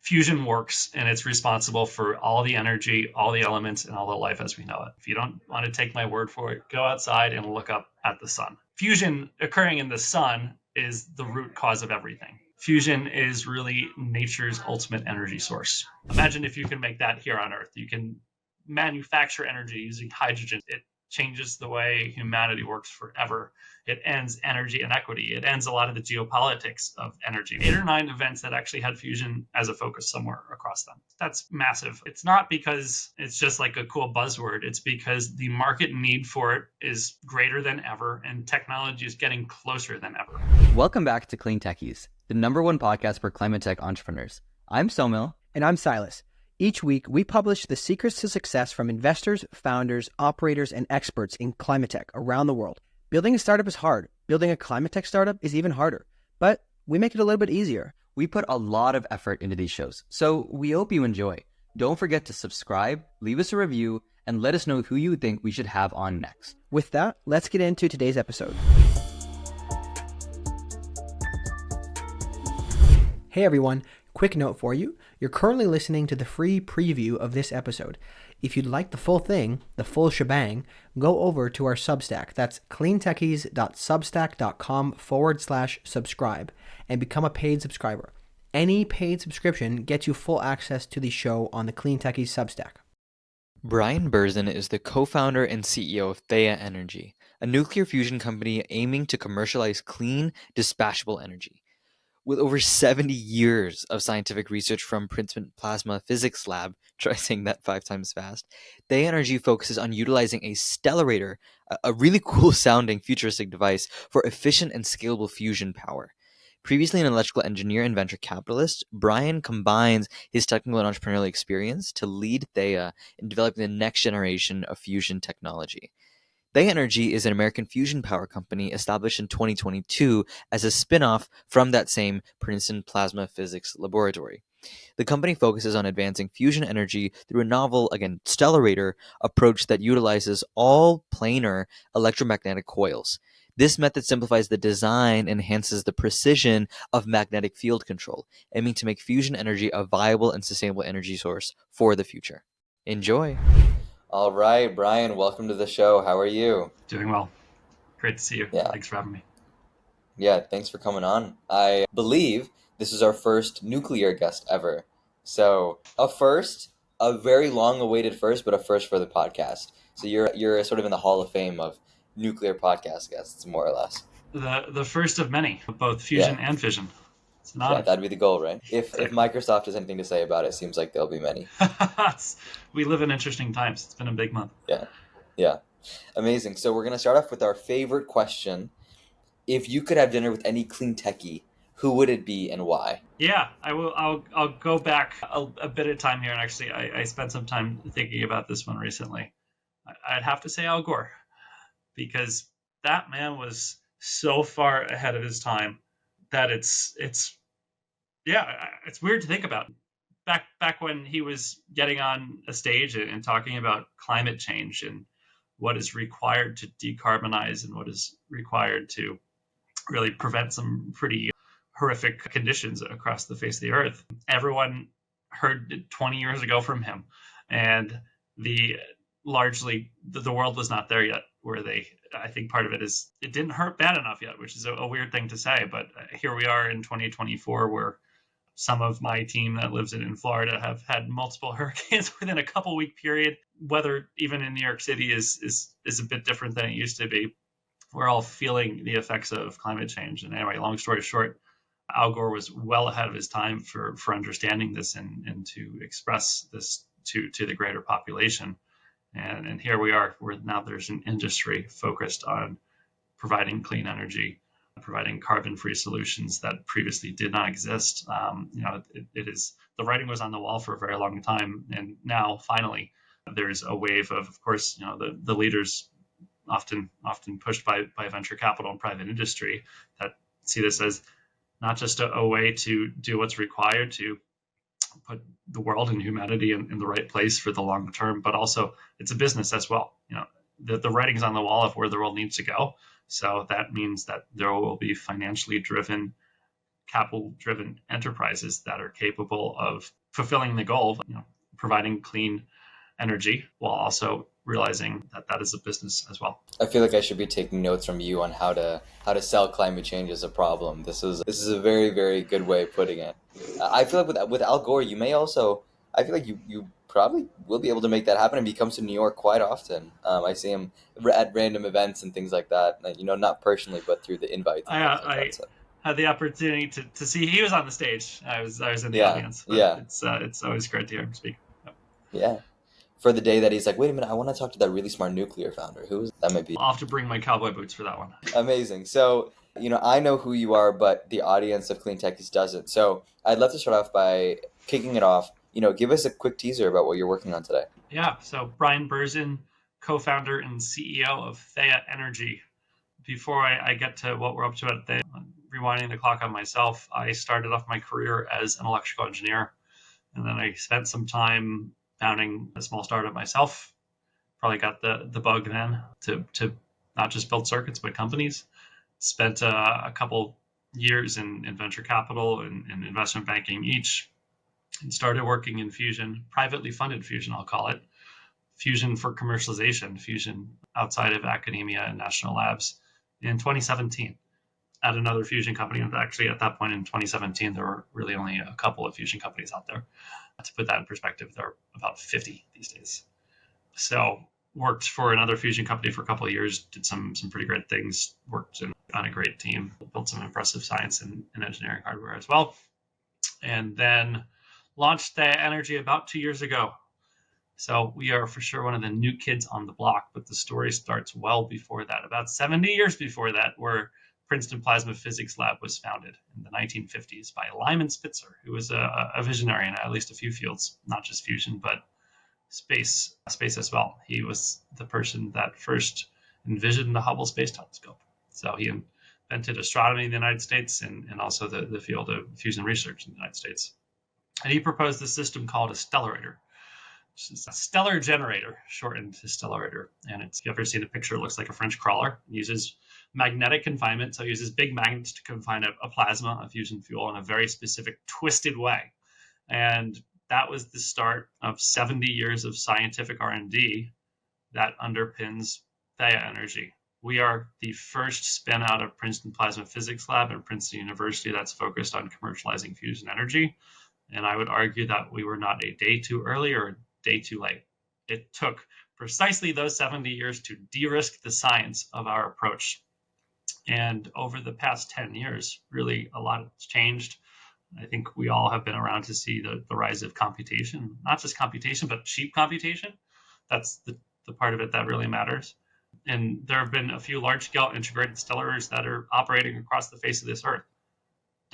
fusion works, and it's responsible for all the energy, all the elements, and all the life as we know it. If you don't want to take my word for it, go outside and look up at the sun. Fusion occurring in the sun is the root cause of everything. Fusion is really nature's ultimate energy source. Imagine if you can make that here on Earth. You can manufacture energy using hydrogen. It changes the way humanity works forever. It ends energy inequity. It ends a lot of the geopolitics of energy. 8 or 9 events that actually had fusion as a focus somewhere across them. That's massive. It's not because it's just like a cool buzzword. It's because the market need for it is greater than ever, and technology is getting closer than ever. Welcome back to Clean Techies, the #1 podcast for climate tech entrepreneurs. I'm Somil. And I'm Silas. Each week, we publish the secrets to success from investors, founders, operators, and experts in climate tech around the world. Building a startup is hard. Building a climate tech startup is even harder. But we make it a little bit easier. We put a lot of effort into these shows, so we hope you enjoy. Don't forget to subscribe, leave us a review, and let us know who you think we should have on next. With that, let's get into today's episode. Hey everyone, quick note for you. You're currently listening to the free preview of this episode. If you'd like the full thing, the full shebang, go over to our Substack. That's cleantechies.substack.com/subscribe and become a paid subscriber. Any paid subscription gets you full access to the show on the Clean Techies Substack. Brian Berzin is the co-founder and CEO of Thea Energy, a nuclear fusion company aiming to commercialize clean, dispatchable energy. With over 70 years of scientific research from Princeton Plasma Physics Lab, try saying that 5 times fast, Thea Energy focuses on utilizing a stellarator, a really cool sounding futuristic device for efficient and scalable fusion power. Previously an electrical engineer and venture capitalist, Brian combines his technical and entrepreneurial experience to lead Thea in developing the next generation of fusion technology. Thea Energy is an American fusion power company established in 2022 as a spin-off from that same Princeton Plasma Physics Laboratory. The company focuses on advancing fusion energy through a novel, again, stellarator approach that utilizes all-planar electromagnetic coils. This method simplifies the design and enhances the precision of magnetic field control, aiming to make fusion energy a viable and sustainable energy source for the future. Enjoy! All right, Brian, welcome to the show. How are you? Doing well. Great to see you. Yeah. Thanks for having me. Yeah, thanks for coming on. I believe this is our first nuclear guest ever. So a first, a very long-awaited first, but a first for the podcast. So you're sort of in the Hall of Fame of nuclear podcast guests, more or less. The first of many, both fusion and fission. It's not. Yeah, that'd be the goal, right? If Microsoft has anything to say about it, it seems like there'll be many. We live in interesting times. It's been a big month. Yeah. Amazing. So we're going to start off with our favorite question. If you could have dinner with any clean techie, who would it be and why? Yeah, I will. I'll go back a bit of time here, and actually, I spent some time thinking about this one recently. I'd have to say Al Gore, because that man was so far ahead of his time that it's weird to think about. Back when he was getting on a stage and talking about climate change and what is required to decarbonize and what is required to really prevent some pretty horrific conditions across the face of the earth. Everyone heard it 20 years ago from him, and the world was not there yet where I think part of it is it didn't hurt bad enough yet, which is a weird thing to say, but here we are in 2024 where some of my team that lives in Florida have had multiple hurricanes within a couple-week period. Weather, even in New York City, is a bit different than it used to be. We're all feeling the effects of climate change. And anyway, long story short, Al Gore was well ahead of his time for understanding this and to express this to the greater population. And here we are, where now there's an industry focused on providing clean energy, providing carbon-free solutions that previously did not exist. It is the writing was on the wall for a very long time, and now finally there's a wave of course, the leaders, often pushed by venture capital and private industry, that see this as not just a way to do what's required to put the world and humanity in the right place for the long term, but also it's a business as well. The writing's on the wall of where the world needs to go. So that means that there will be financially driven capital-driven enterprises that are capable of fulfilling the goal of providing clean energy while also realizing that that is a business as well. I feel like I should be taking notes from you on how to sell climate change as a problem. This is a very, very good way of putting it. I feel like with Al Gore, you may also. I feel like you probably will be able to make that happen, and he comes to New York quite often. I see him at random events and things like that. Not personally, but through the invites. And things like that, so. Had the opportunity to see. He was on the stage. I was in the audience. But it's always great to hear him speak. Yeah. For the day that he's like, wait a minute, I want to talk to that really smart nuclear founder. Who is that? Might be. I'll have to bring my cowboy boots for that one. Amazing. So, I know who you are, but the audience of Clean Techies doesn't. So I'd love to start off by kicking it off. Give us a quick teaser about what you're working on today. Yeah. So Brian Berzin, co-founder and CEO of Thea Energy. Before I get to what we're up to at Thea, rewinding the clock on myself, I started off my career as an electrical engineer, and then I spent some time founding a small startup myself. Probably got the bug then to not just build circuits, but companies. Spent a couple years in venture capital and investment banking each, and started working in fusion, privately funded fusion, I'll call it. Fusion for commercialization, fusion outside of academia and national labs in 2017 at another fusion company. And actually, at that point in 2017, there were really only a couple of fusion companies out there. To put that in perspective, there are about 50 these days. So worked for another fusion company for a couple of years, did some pretty great things, worked on a great team, built some impressive science and engineering hardware as well. And then launched Thea Energy about 2 years ago. So we are for sure one of the new kids on the block, but the story starts well before that. About 70 years before that, where Princeton Plasma Physics Lab was founded in the 1950s by Lyman Spitzer, who was a visionary in at least a few fields, not just fusion, but space as well. He was the person that first envisioned the Hubble Space Telescope. So he invented astronomy in the United States and also the field of fusion research in the United States. And he proposed a system called a stellarator, which is a stellar generator, shortened to stellarator. And if you've ever seen a picture, it looks like a French crawler. It uses magnetic confinement, so it uses big magnets to confine a plasma, a fusion fuel, in a very specific, twisted way. And that was the start of 70 years of scientific R&D that underpins Thea Energy. We are the first spin out of Princeton Plasma Physics Lab at Princeton University that's focused on commercializing fusion energy. And I would argue that we were not a day too early or a day too late. It took precisely those 70 years to de-risk the science of our approach. And over the past 10 years, really a lot has changed. I think we all have been around to see the rise of computation, not just computation, but cheap computation. That's the part of it that really matters. And there have been a few large-scale integrated stellarators that are operating across the face of this Earth.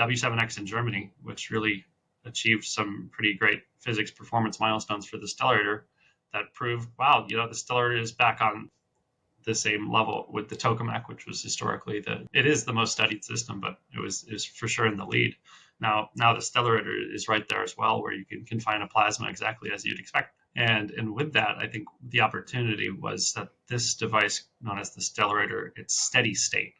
W7X in Germany, which really achieved some pretty great physics performance milestones for the stellarator that proved, wow, the stellarator is back on the same level with the tokamak, which was historically it is the most studied system, but it was for sure in the lead. Now the stellarator is right there as well, where you can confine a plasma exactly as you'd expect. And with that, I think the opportunity was that this device, known as the stellarator, it's steady state,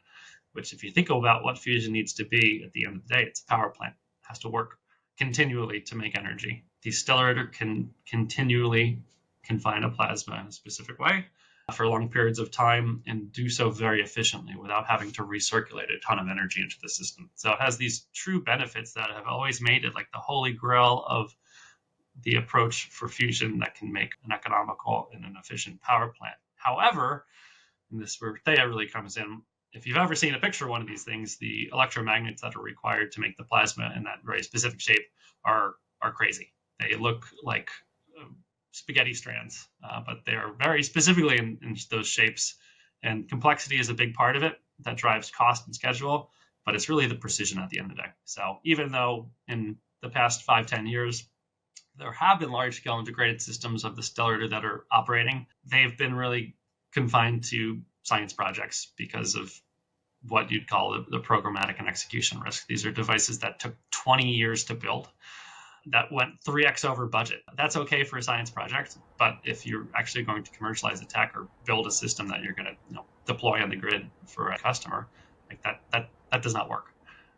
which if you think about what fusion needs to be at the end of the day, it's a power plant. It has to work continually to make energy. The stellarator can continually confine a plasma in a specific way for long periods of time and do so very efficiently without having to recirculate a ton of energy into the system. So it has these true benefits that have always made it like the holy grail of the approach for fusion that can make an economical and an efficient power plant. However, and this is where Thea really comes in, if you've ever seen a picture of one of these things, the electromagnets that are required to make the plasma in that very specific shape are crazy. They look like spaghetti strands, but they are very specifically in those shapes. And complexity is a big part of it that drives cost and schedule, but it's really the precision at the end of the day. So even though in the past 5-10 years, there have been large-scale integrated systems of the stellarator that are operating, they've been really confined to science projects because of what you'd call the programmatic and execution risk. These are devices that took 20 years to build, that went 3x over budget. That's okay for a science project, but if you're actually going to commercialize a tech or build a system that you're going to deploy on the grid for a customer, like that does not work.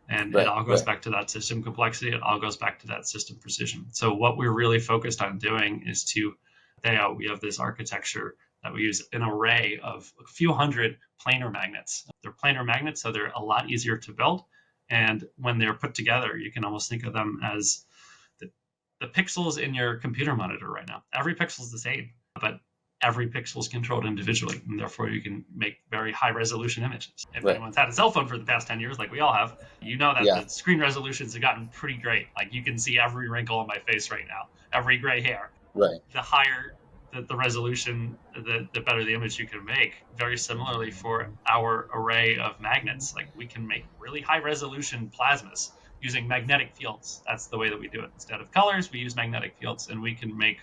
And it Right, all goes right, back to that system complexity. It all goes back to that system precision. So what we're really focused on doing is we have this architecture that we use an array of a few hundred planar magnets. They're planar magnets, so they're a lot easier to build. And when they're put together, you can almost think of them as the pixels in your computer monitor right now. Every pixel is the same, but every pixel is controlled individually, and therefore you can make very high resolution images. If right. anyone's had a cell phone for the past 10 years, like we all have, you know that Yeah, the screen resolutions have gotten pretty great. Like you can see every wrinkle on my face right now, every gray hair. right, The higher the resolution, the better the image you can make. Very similarly for our array of magnets, like we can make really high resolution plasmas using magnetic fields. That's the way that we do it. Instead of colors, we use magnetic fields, and we can make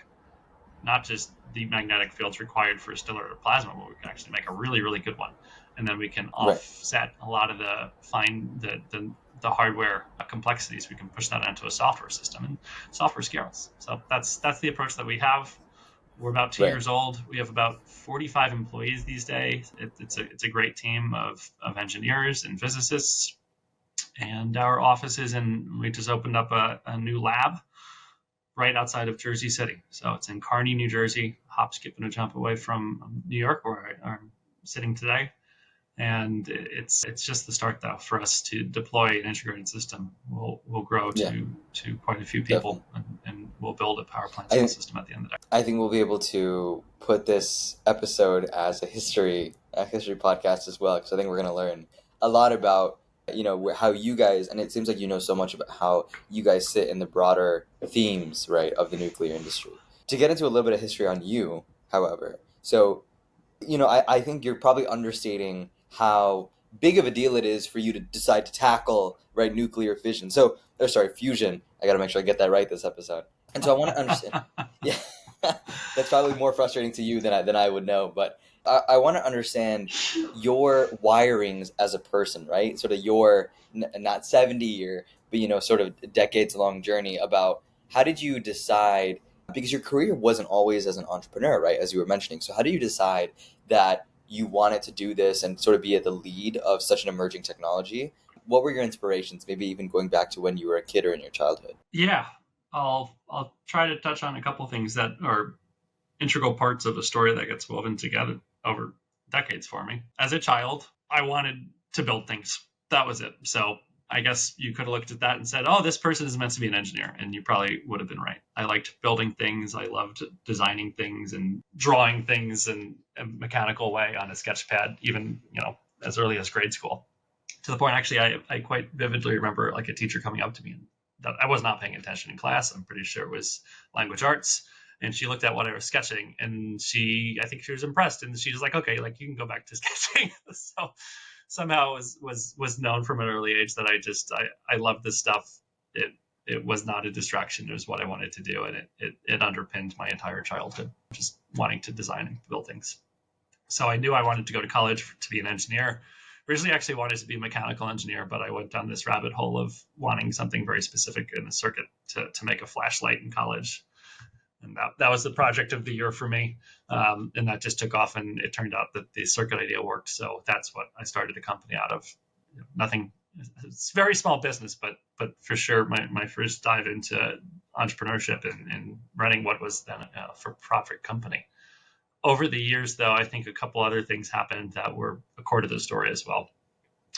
not just the magnetic fields required for a stellarator plasma, but we can actually make a really, really good one. And then we can right, offset a lot of the hardware complexities. We can push that into a software system, and software scales. So that's the approach that we have. We're about 2 right. years old. We have about 45 employees these days. It's a great team of engineers and physicists. And our offices, and we just opened up a new lab right outside of Jersey City. So it's in Kearney, New Jersey, hop, skip, and a jump away from New York, where I'm sitting today. And it's just the start, though, for us to deploy an integrated system. We'll grow Yeah, to quite a few definitely. people, and we'll build a power plant scale I system at the end of the day. I think we'll be able to put this episode as a history podcast as well, because I think we're going to learn a lot about how you guys, and it seems like you know so much about how you guys sit in the broader themes, right, of the nuclear industry. To get into a little bit of history on you, however, so I think you're probably understating how big of a deal it is for you to decide to tackle, right, nuclear fission. So, or sorry, fusion. I got to make sure I get that right this episode. And so I want to understand. Yeah, that's probably more frustrating to you than I would know. But I want to understand your wirings as a person, right? Sort of your not 70-year, but sort of decades long journey about how did you decide, because your career wasn't always as an entrepreneur, right? As you were mentioning. So how do you decide that you wanted to do this and sort of be at the lead of such an emerging technology? What were your inspirations? Maybe even going back to when you were a kid or in your childhood. Yeah, I'll try to touch on a couple things that are integral parts of a story that gets woven together over decades for me. As a child, I wanted to build things. That was it. So I guess you could have looked at that and said, oh, this person is meant to be an engineer. And you probably would have been right. I liked building things. I loved designing things and drawing things in a mechanical way on a sketch pad, even, as early as grade school. To the point, actually, I quite vividly remember like a teacher coming up to me, and that I was not paying attention in class. I'm pretty sure it was language arts. And she looked at what I was sketching, and I think she was impressed, and she was like, okay, like you can go back to sketching. So somehow was known from an early age that I loved this stuff. It was not a distraction. It was what I wanted to do, and it underpinned my entire childhood, just wanting to design and build things. So I knew I wanted to go to college to be an engineer. Originally, I actually wanted to be a mechanical engineer, but I went down this rabbit hole of wanting something very specific in the circuit to make a flashlight in college. And that was the project of the year for me. And that just took off, and it turned out that the circuit idea worked. So that's what I started a company out of. Nothing, it's a very small business, but for sure, my first dive into entrepreneurship and running what was then a for-profit company. Over the years, though, I think a couple other things happened that were a core to the story as well,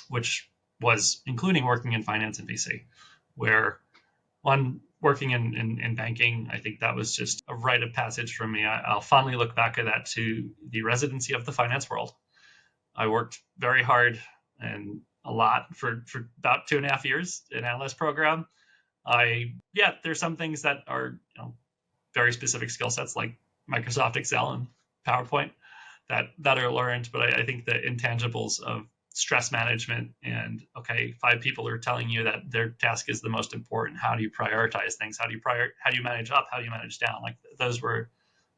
which was including working in finance and VC, where one, working in banking, I think that was just a rite of passage for me. I'll fondly look back at that to the residency of the finance world. I worked very hard and a lot for about 2.5 years in analyst program. There's some things that are very specific skill sets like Microsoft Excel and PowerPoint that are learned, but I think the intangibles of stress management and, okay, 5 people are telling you that their task is the most important. How do you prioritize things? How do you manage up? How do you manage down? Like those were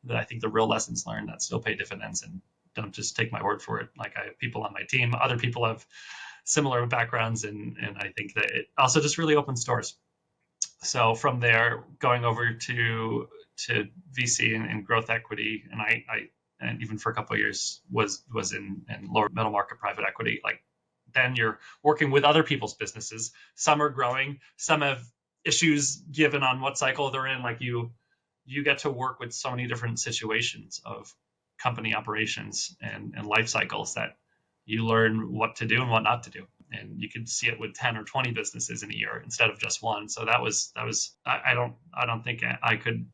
I think the real lessons learned that still pay dividends, and don't just take my word for it. Like I have people on my team, other people have similar backgrounds, and I think that it also just really opens doors. So from there, going over to VC and growth equity, and I even for a couple of years was in lower middle market private equity. Like then you're working with other people's businesses. Some are growing, some have issues given on what cycle they're in. Like you get to work with so many different situations of company operations and life cycles that you learn what to do and what not to do. And you can see it with 10 or 20 businesses in a year instead of just one. So that was I don't think I could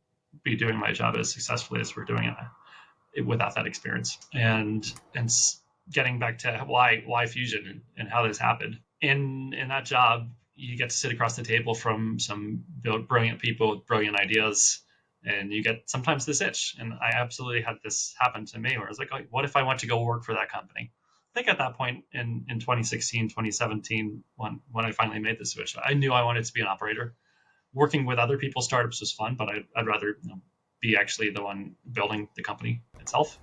be doing my job as successfully as we're doing it without that experience. And getting back to why fusion and how this happened. In that job, you get to sit across the table from some brilliant people with brilliant ideas, and you get sometimes this itch. And I absolutely had this happen to me where I was like, oh, what if I went to go work for that company? I think at that point in 2016, 2017, when I finally made the switch, I knew I wanted to be an operator. Working with other people's startups was fun, but I'd rather be actually the one building the company itself.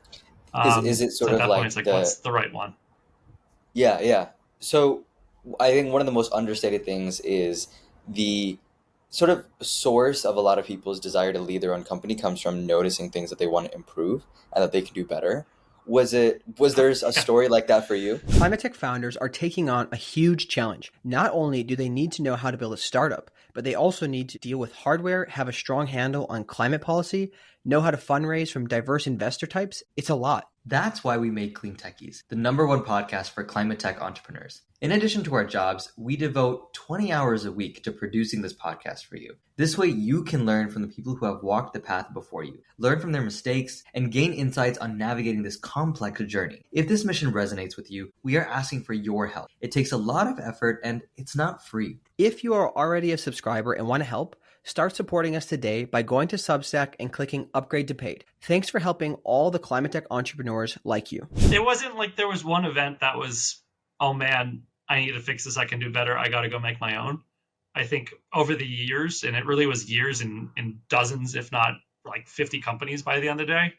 Is it sort so of at that like point, it's like, what's the right one? Yeah. So I think one of the most understated things is the sort of source of a lot of people's desire to lead their own company comes from noticing things that they want to improve and that they can do better. Was there a story like that for you? Climate tech founders are taking on a huge challenge. Not only do they need to know how to build a startup, but they also need to deal with hardware, have a strong handle on climate policy, know how to fundraise from diverse investor types. It's a lot. That's why we made Clean Techies, the #1 podcast for climate tech entrepreneurs. In addition to our jobs, we devote 20 hours a week to producing this podcast for you. This way you can learn from the people who have walked the path before you, learn from their mistakes, and gain insights on navigating this complex journey. If this mission resonates with you, we are asking for your help. It takes a lot of effort and it's not free. If you are already a subscriber and want to help, start supporting us today by going to Substack and clicking Upgrade to Paid. Thanks for helping all the climate tech entrepreneurs like you. It wasn't like there was one event that was, oh man, I need to fix this, I can do better, I got to go make my own. I think over the years, and it really was years in dozens, if not like 50 companies by the end of the day,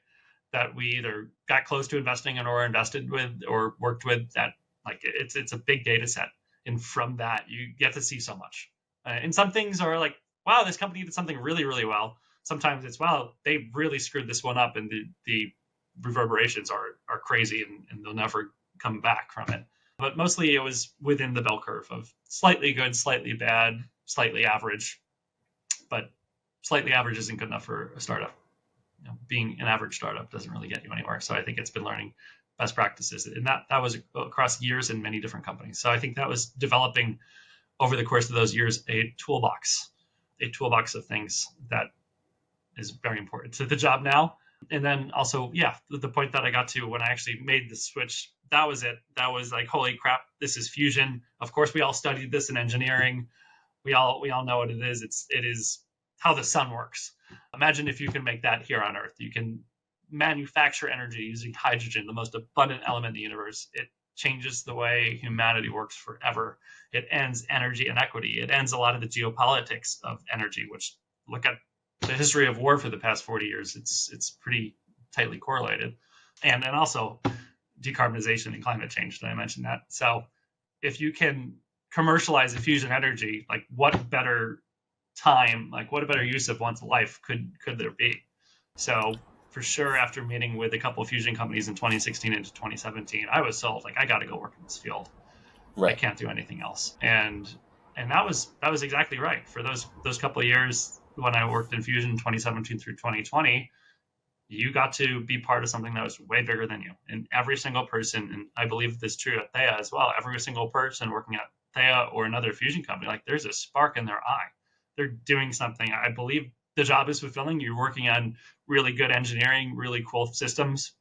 that we either got close to investing in or invested with or worked with, that like it's a big data set. And from that, you get to see so much. And some things are like, wow, this company did something really, really well. Sometimes it's, wow, they really screwed this one up, and the reverberations are crazy, and they'll never come back from it. But mostly it was within the bell curve of slightly good, slightly bad, slightly average. But slightly average isn't good enough for a startup. Being an average startup doesn't really get you anywhere. So I think it's been learning best practices. And that was across years in many different companies. So I think that was developing over the course of those years a toolbox of things that is very important to the job now. And then also, the point that I got to when I actually made the switch, that was it. That was like, holy crap, this is fusion. Of course, we all studied this in engineering. We all know what it is. It is how the sun works. Imagine if you can make that here on Earth. You can manufacture energy using hydrogen, the most abundant element in the universe. It changes the way humanity works forever. It ends energy inequity. It ends a lot of the geopolitics of energy, which, look at the history of war for the past 40 years. It's pretty tightly correlated. And then also decarbonization and climate change. Did I mention that? So if you can commercialize the fusion energy, like what better time, like what a better use of one's life could there be? So for sure, after meeting with a couple of fusion companies in 2016 into 2017, I was sold. Like, I got to go work in this field. Right. I can't do anything else. And that was exactly right. For those couple of years when I worked in fusion 2017 through 2020, you got to be part of something that was way bigger than you. And every single person, and I believe this is true at Thea as well, every single person working at Thea or another fusion company, like there's a spark in their eye. They're doing something. I believe the job is fulfilling. You're working on really good engineering, really cool systems,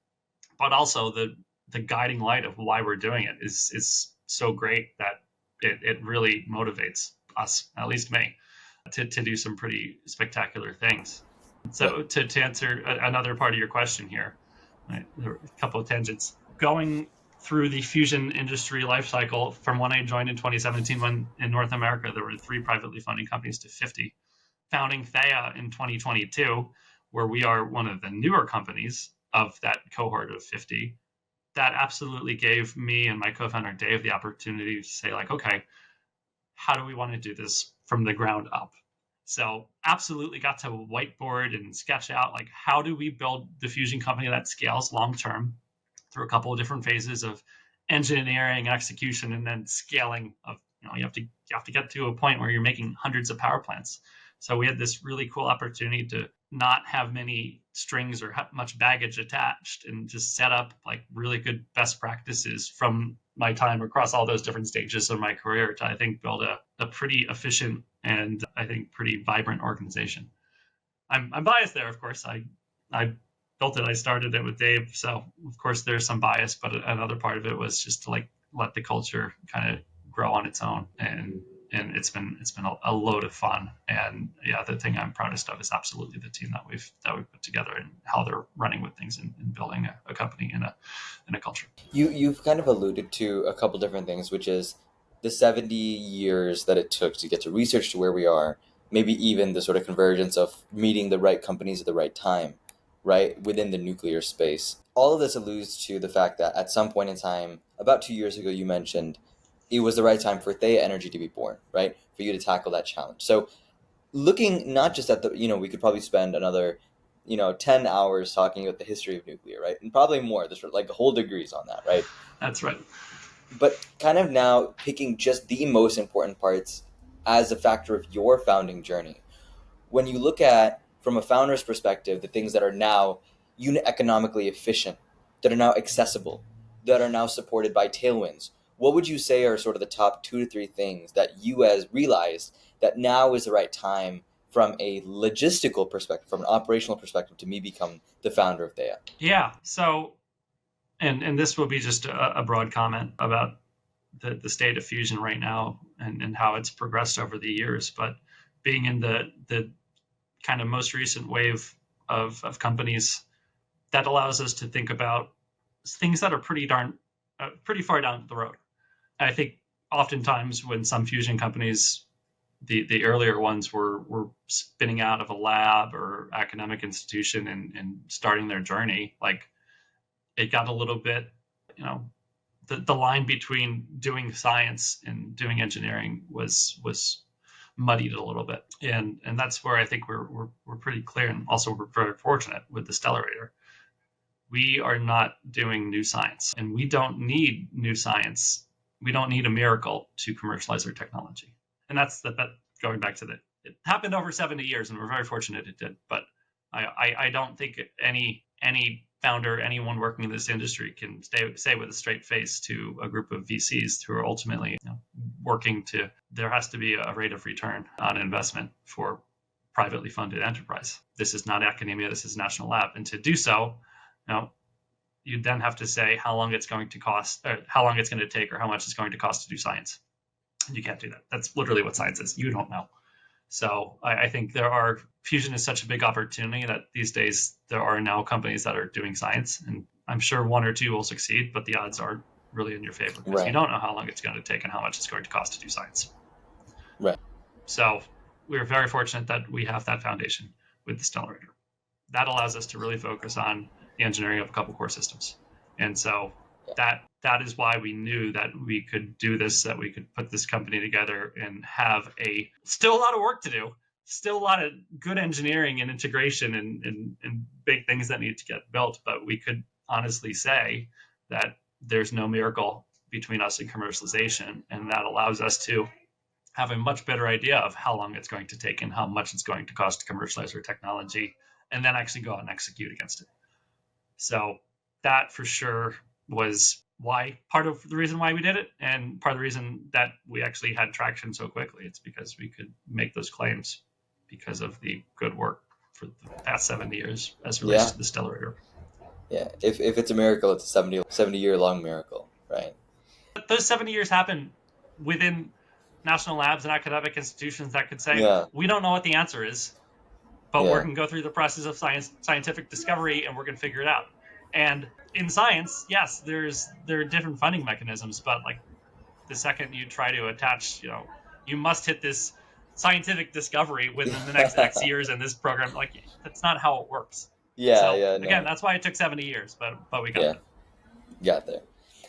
but also the guiding light of why we're doing it is so great that it really motivates us, at least me, to do some pretty spectacular things. So to answer another part of your question here, right, there were a couple of tangents. Going through the fusion industry life cycle from when I joined in 2017, when in North America there were 3 privately funded companies to 50, founding Thea in 2022, where we are one of the newer companies of that cohort of 50, that absolutely gave me and my co-founder Dave the opportunity to say, like, okay, how do we want to do this from the ground up? So absolutely got to whiteboard and sketch out, like, how do we build the fusion company that scales long-term through a couple of different phases of engineering and execution, and then scaling of, you have to get to a point where you're making hundreds of power plants. So we had this really cool opportunity to not have many strings or much baggage attached, and just set up like really good best practices from my time across all those different stages of my career to, I think, build a pretty efficient and, I think, pretty vibrant organization. I'm biased there, of course. I built it. I started it with Dave, so of course there's some bias, but another part of it was just to like let the culture kind of grow on its own, and it's been a load of fun. And yeah, the thing I'm proudest of is absolutely the team that we've put together and how they're running with things and building a company in a culture. You've kind of alluded to a couple different things, which is the 70 years that it took to get to research to where we are, maybe even the sort of convergence of meeting the right companies at the right time, right, within the nuclear space. All of this alludes to the fact that at some point in time, about 2 years ago, you mentioned it was the right time for Thea Energy to be born, right, for you to tackle that challenge. So looking not just at the, we could probably spend another 10 hours talking about the history of nuclear, right? And probably more, there's like whole degrees on that, right? That's right. But kind of now picking just the most important parts as a factor of your founding journey. When you look at, from a founder's perspective, the things that are now unit economically efficient, that are now accessible, that are now supported by tailwinds, what would you say are sort of the top 2 to 3 things that you as realized that now is the right time from a logistical perspective, from an operational perspective, to me become the founder of Thea? Yeah. So, and this will be just a broad comment about the state of fusion right now and how it's progressed over the years. But being in the kind of most recent wave of companies, that allows us to think about things that are pretty far down the road. And I think oftentimes when some fusion companies, the earlier ones were spinning out of a lab or academic institution and starting their journey, like it got a little bit, the line between doing science and doing engineering was muddied a little bit, and that's where I think we're pretty clear, and also we're very fortunate with the stellarator. We are not doing new science, and we don't need new science. We don't need a miracle to commercialize our technology. And that's going back to it happened over 70 years, and we're very fortunate it did. But I don't think any founder, anyone working in this industry can say with a straight face to a group of VCs who are ultimately working to, there has to be a rate of return on investment for privately funded enterprise. This is not academia, this is national lab. And to do so, you then have to say how long it's going to cost, or how long it's going to take, or how much it's going to cost to do science. You can't do that. That's literally what science is. You don't know. So I think fusion is such a big opportunity that these days there are now companies that are doing science, and I'm sure 1 or 2 will succeed, but the odds aren't really in your favor because you don't know how long it's going to take and how much it's going to cost to do science. Right. So we're very fortunate that we have that foundation with the stellarator. That allows us to really focus on the engineering of a couple core systems. And so that is why we knew that we could do this, that we could put this company together and have still a lot of work to do, still a lot of good engineering and integration and big things that need to get built. But we could honestly say that there's no miracle between us and commercialization. And that allows us to have a much better idea of how long it's going to take and how much it's going to cost to commercialize our technology, and then actually go out and execute against it. So that for sure was part of the reason why we did it, and part of the reason that we actually had traction so quickly. It's because we could make those claims because of the good work for the past 70 years as relates to the stellarator. Yeah, if it's a miracle, it's a 70-year-long miracle, right? But those 70 years happen within national labs and academic institutions that could say, we don't know what the answer is, but we're going to go through the process of scientific discovery, and we're going to figure it out. And in science, yes, there are different funding mechanisms, but like the second you try to attach, you must hit this scientific discovery within the next X years in this program. Like that's not how it works. Again, that's why it took 70 years, but we got there. Got there.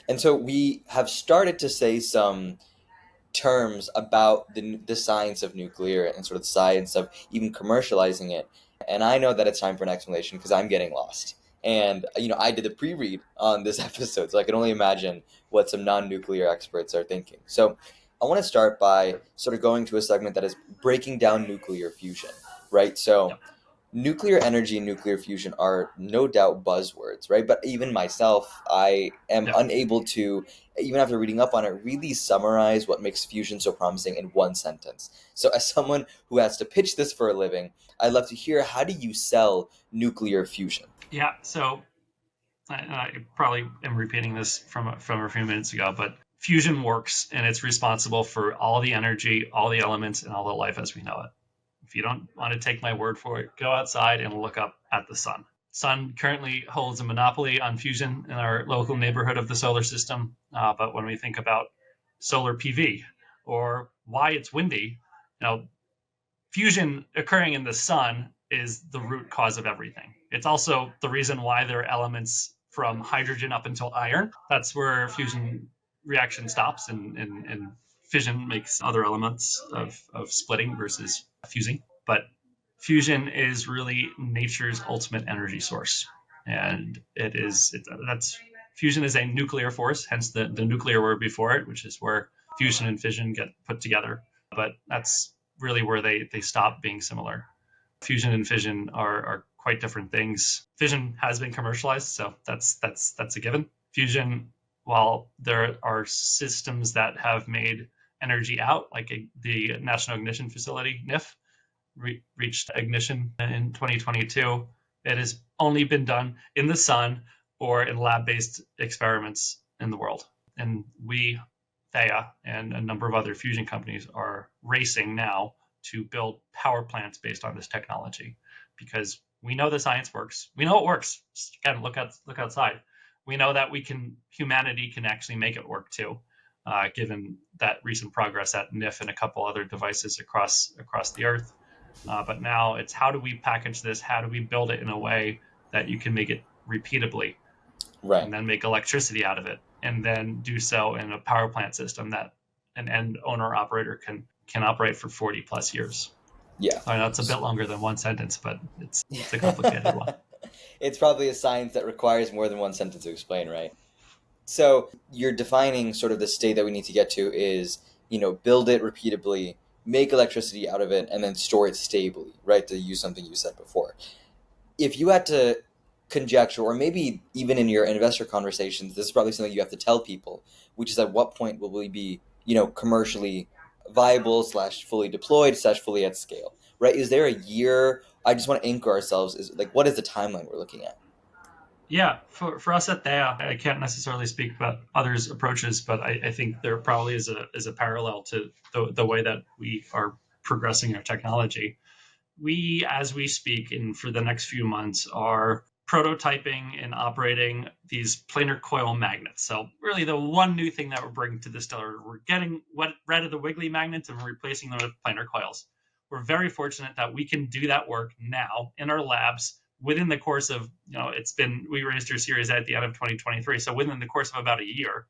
And so we have started to say some terms about the science of nuclear and sort of the science of even commercializing it. And I know that it's time for an explanation because I'm getting lost. And, I did the pre-read on this episode, so I can only imagine what some non-nuclear experts are thinking. So I want to start by sort of going to a segment that is breaking down nuclear fusion, right? So Yep. nuclear energy and nuclear fusion are no doubt buzzwords, right? But even myself, I am Yep. unable to, even after reading up on it, really summarize what makes fusion so promising in one sentence. So as someone who has to pitch this for a living, I'd love to hear, how do you sell nuclear fusion? Yeah. So I probably am repeating this from a few minutes ago, but fusion works, and it's responsible for all the energy, all the elements, and all the life as we know it. If you don't want to take my word for it, go outside and look up at the sun. Sun currently holds a monopoly on fusion in our local neighborhood of the solar system. But when we think about solar PV or why it's windy, fusion occurring in the sun is the root cause of everything. It's also the reason why there are elements from hydrogen up until iron. That's where fusion reaction stops, and fission makes other elements of splitting versus fusing. But fusion is really nature's ultimate energy source. And fusion is a nuclear force, hence the nuclear word before it, which is where fusion and fission get put together. But that's really where they stop being similar. Fusion and fission are quite different things. Fission has been commercialized, so that's a given. Fusion, while there are systems that have made energy out, like the National Ignition Facility, NIF, reached ignition in 2022. It has only been done in the sun or in lab-based experiments in the world. And we, Thea, and a number of other fusion companies are racing now to build power plants based on this technology, because we know the science works. We know it works. Just, again, look outside. We know that humanity can actually make it work too, given that recent progress at NIF and a couple other devices across the Earth. But now it's, how do we package this? How do we build it in a way that you can make it repeatably, Right. and then make electricity out of it, and then do so in a power plant system that an end owner operator can operate for 40 plus years. Yeah. I know it's a bit longer than one sentence, but it's a complicated one. It's probably a science that requires more than one sentence to explain, right? So you're defining sort of the state that we need to get to is, build it repeatably, make electricity out of it, and then store it stably, right? To use something you said before. If you had to conjecture, or maybe even in your investor conversations, this is probably something you have to tell people, which is at what point will we be, commercially viable / fully deployed / fully at scale, right? Is there a year? I just want to anchor ourselves. Is like, what is the timeline we're looking at? Yeah, for us at Thea, I can't necessarily speak about others' approaches, but I think there probably is a parallel to the way that we are progressing our technology. We, as we speak, and for the next few months, are prototyping and operating these planar coil magnets. So really the one new thing that we're bringing to the stellarator, we're getting rid of the wiggly magnets and we're replacing them with planar coils. We're very fortunate that we can do that work now in our labs within the course of, we raised our Series A at the end of 2023. So within the course of about a year,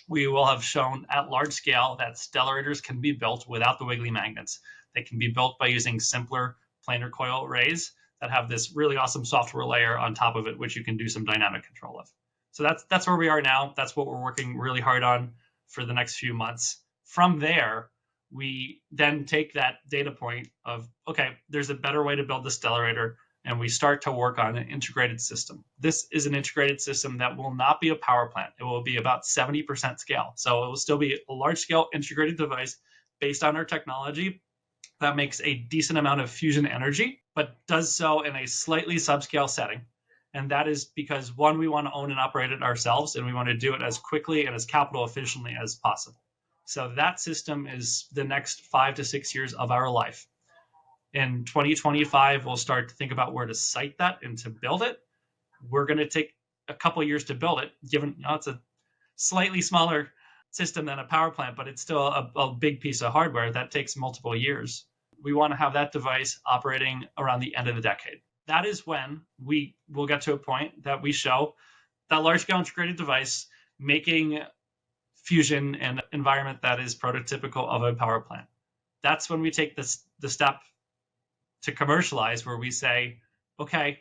we will have shown at large scale that stellarators can be built without the wiggly magnets. They can be built by using simpler planar coil arrays that have this really awesome software layer on top of it, which you can do some dynamic control of. So that's where we are now. That's what we're working really hard on for the next few months. From there, we then take that data point of, okay, there's a better way to build the stellarator, and we start to work on an integrated system. This is an integrated system that will not be a power plant. It will be about 70% scale. So it will still be a large-scale integrated device based on our technology that makes a decent amount of fusion energy, but does so in a slightly subscale setting. And that is because, one, we want to own and operate it ourselves, and we want to do it as quickly and as capital efficiently as possible. So that system is the next 5 to 6 years of our life. In 2025, we'll start to think about where to site that and to build it. We're going to take a couple of years to build it, given it's a slightly smaller system than a power plant, but it's still a big piece of hardware that takes multiple years. We want to have that device operating around the end of the decade. That is when we will get to a point that we show that large-scale integrated device making fusion in an environment that is prototypical of a power plant. That's when we take the step to commercialize, where we say, okay,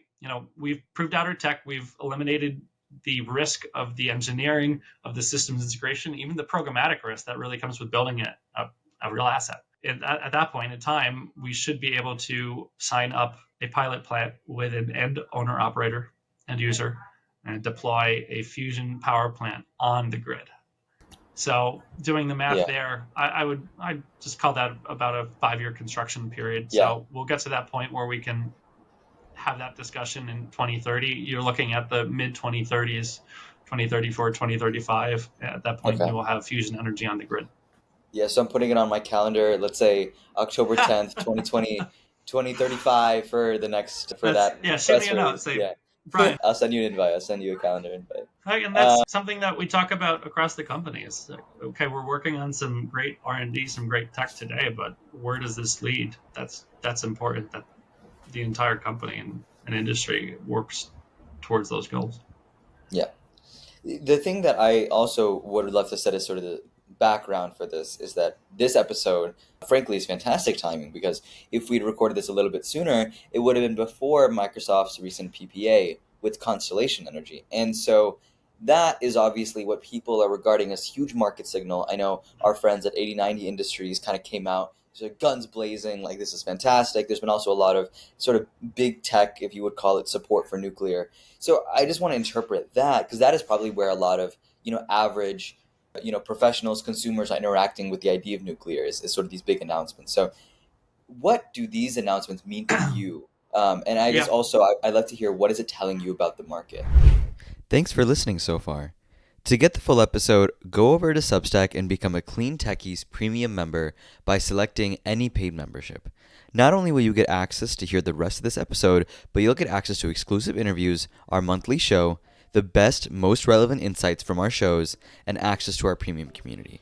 we've proved out our tech. We've eliminated the risk of the engineering of the systems integration, even the programmatic risk that really comes with building a real asset. At that point in time, we should be able to sign up a pilot plant with an end owner operator, end user, and deploy a fusion power plant on the grid. So doing the math there, I'd just call that about a 5-year construction period. Yeah. So we'll get to that point where we can have that discussion in 2030. You're looking at the mid 2030s, 2034, 2035. At that point, we will have fusion energy on the grid. Yeah, so I'm putting it on my calendar. Let's say October 10th, 2020, 2035 for the next, for that. Yeah, shoot me a note. Say, Brian. I'll send you an invite. I'll send you a calendar invite. And that's something that we talk about across the company. Is like, okay, we're working on some great R&D, some great tech today, but where does this lead? That's important, that the entire company and industry works towards those goals. Yeah. The thing that I also would love to set as sort of the background for this is that this episode, frankly, is fantastic timing, because if we'd recorded this a little bit sooner, it would have been before Microsoft's recent PPA with Constellation Energy. And so that is obviously what people are regarding as huge market signal. I know our friends at 8090 Industries kind of came out, so guns blazing, like this is fantastic. There's been also a lot of sort of big tech, if you would call it, support for nuclear. So I just want to interpret that, because that is probably where a lot of, average, professionals, consumers are interacting with the idea of nuclear is sort of these big announcements. So what do these announcements mean to you? And I guess also I'd love to hear, what is it telling you about the market? Thanks for listening so far. To get the full episode, go over to Substack and become a Clean Techies premium member by selecting any paid membership. Not only will you get access to hear the rest of this episode, but you'll get access to exclusive interviews, our monthly show, the best, most relevant insights from our shows, and access to our premium community.